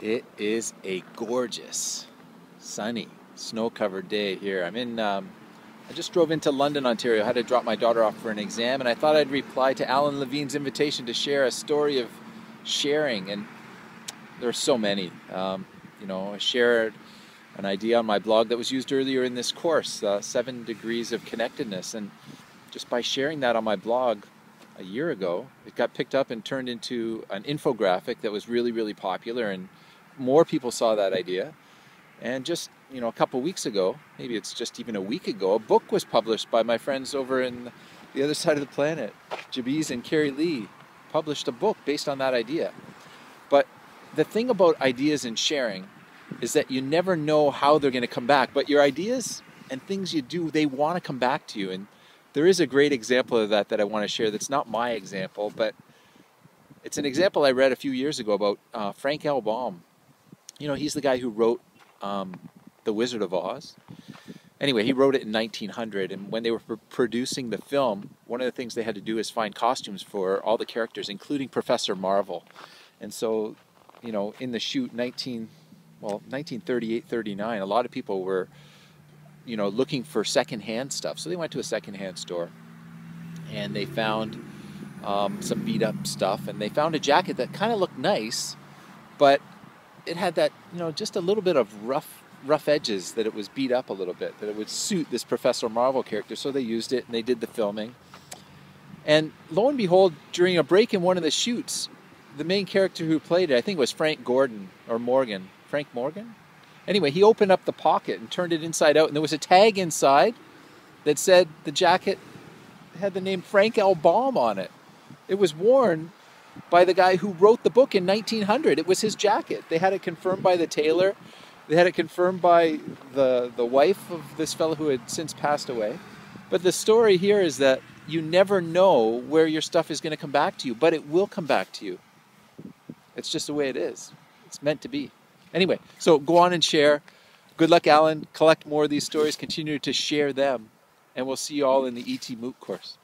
It is a gorgeous, sunny, snow-covered day here. I just drove into London, Ontario. I had to drop my daughter off for an exam, and I thought I'd reply to Alan Levine's invitation to share a story of sharing. And there are so many. I shared an idea on my blog that was used earlier in this course, 7 Degrees of Connectedness. And just by sharing that on my blog a year ago, it got picked up and turned into an infographic that was really, really popular, and more people saw that idea. And just, a couple weeks ago, maybe it's just even a week ago, a book was published by my friends over in the other side of the planet. Jabiz and Carrie Lee published a book based on that idea. But the thing about ideas and sharing is that you never know how they're going to come back, but your ideas and things you do, they want to come back to you. And there is a great example of that I want to share that's not my example, but it's an example I read a few years ago about Frank L. Baum. He's the guy who wrote The Wizard of Oz. Anyway, he wrote it in 1900, and when they were producing the film, one of the things they had to do is find costumes for all the characters, including Professor Marvel. And so, in the shoot 1938, 39, a lot of people were, looking for secondhand stuff. So they went to a secondhand store, and they found some beat up stuff, and they found a jacket that kind of looked nice, but it had that, just a little bit of rough edges, that it was beat up a little bit, that it would suit this Professor Marvel character. So they used it, and they did the filming. And lo and behold, during a break in one of the shoots, the main character who played it, I think it was Frank Morgan. Anyway, he opened up the pocket and turned it inside out, and there was a tag inside that said the jacket had the name Frank L. Baum on it. It was worn by the guy who wrote the book in 1900. It was his jacket. They had it confirmed by the tailor. They had it confirmed by the wife of this fellow who had since passed away. But the story here is that you never know where your stuff is going to come back to you, but it will come back to you. It's just the way it is. It's meant to be. Anyway, so go on and share. Good luck, Alan. Collect more of these stories. Continue to share them. And we'll see you all in the ET MOOC course.